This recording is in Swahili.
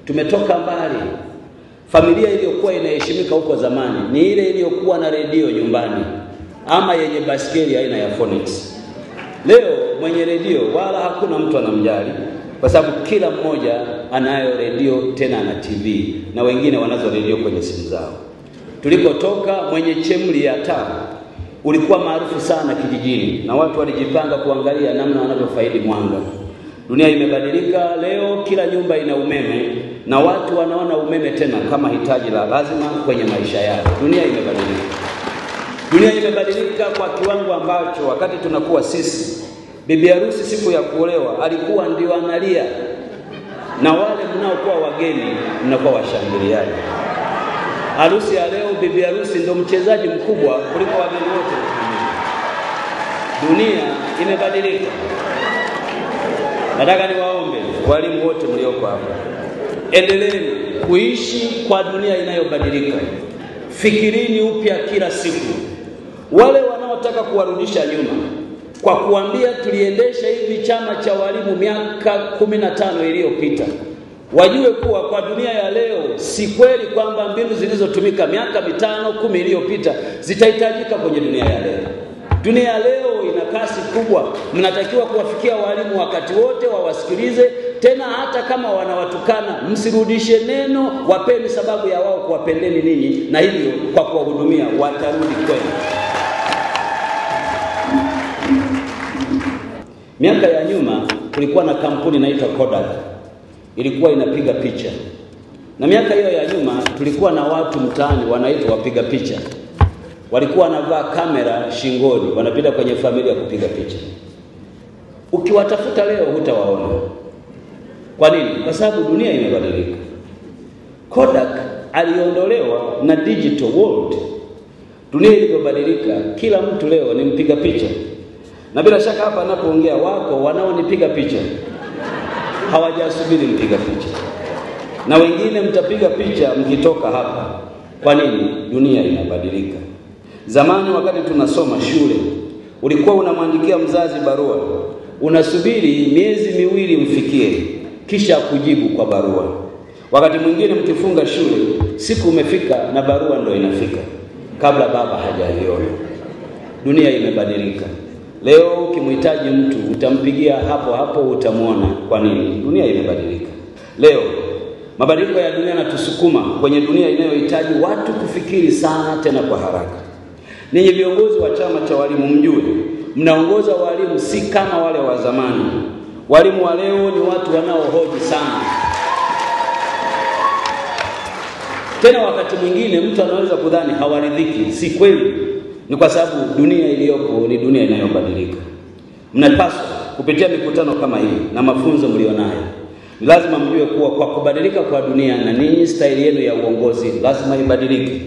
Tumetoka mbali. Familia iliyokuwa inaheshimika huko zamani ni ile iliyokuwa na redio nyumbani ama yenye baskeli aina ya Phonics. Leo mwenye redio wala hakuna mtu anamjali, kwa sababu kila mmoja anayo redio, tena ana TV, na wengine wanazo redio kwenye simu zao. Tulikotoka, mwenye chemli ya taa ulikuwa maarufu sana kijijini, na watu walijipanga kuangalia namna wanavyofaidi mwanga. Dunia imebadilika. Leo kila nyumba ina umeme, na watu wanaona umeme tena kama hitaji la lazima kwenye maisha yao. Dunia imebadilika. Dunia imebadilika kwa kiwango ambacho wakati tunakuwa sisi, bibi harusi siku ya kuolewa alikuwa ndio analia, na wale mnaokuwa wageni mnakuwa washangiliaji. Harusi ya leo, bibi harusi ndio mchezaji mkubwa kuliko wageni wote. Dunia imebadilika. Nataka niwaombe walimu wote mlioko hapa, endeleeni kuishi kwa dunia inayobadilika. Fikirini upya kila siku. Wale wanaotaka kuwarudisha nyuma kwa kuambia tuliendesha hivi chama cha walimu miaka 15 iliyopita, wajue kuwa kwa dunia ya leo si kweli kwamba mbinu zilizotumika miaka 5, 10 iliyopita zitahitajika kwenye dunia ya leo. Dunia ya leo ina kasi kubwa. Mnatakiwa kuwafikia walimu wakati wote, wawasikilize, tena hata kama wanawatukana msirudishe neno, wapeni sababu ya wao kuwapendeni ninyi, na hivyo kwa kuwahudumia watarudi kwenu. Miaka ya nyuma kulikuwa na kampuni inaitwa Kodak, ilikuwa inapiga picha. Na miaka hiyo ya nyuma tulikuwa na watu mtaani wanaitwa wapiga picha. Walikuwa wanavaa kamera shingoni, wanapita kwenye familia kupiga picha. Ukiwatafuta leo hutawaona. Kwa nini? Kwa sababu dunia imebadilika. Kodak aliondolewa na digital world. Dunia ilibadilika, kila mtu leo ni mpiga picha. Na bila shaka hapa ninapoongea wako wanaonipiga picha hawajasubiri mpiga picha, na wengine mtapiga picha mkitoka hapa. Kwa nini? Dunia inabadilika. Zamani wakati tunasoma shule, ulikuwa unamwandikia mzazi barua, unasubiri miezi miwili mfikie, kisha kujibu kwa barua. Wakati mwingine mkifunga shule, siku umefika na barua ndio inafika kabla baba hajaiona. Dunia imebadilika. Leo ukimhitaji mtu utampigia hapo hapo, utamuona. Kwa nini? Dunia imebadilika. Leo mabadiliko ya dunia yanatusukuma kwenye dunia inayohitaji watu kufikiri sana, tena kwa haraka. Ninyi viongozi wa chama cha walimu mjue, mnaongoza walimu si kama wale wa zamani. Walimu wa leo ni watu wanaohoji sana. Tena wakati mwingine mtu anaweza kudhani hawaridhiki. Si kweli. Ni kwa sababu dunia iliyopo ni dunia inayobadilika. Mnapaswa kupitia mikutano kama hii na mafunzo mlionayo, lazima mjue kuwa kwa kubadilika kwa dunia, na ninyi staili yenu ya uongozi lazima ibadilike.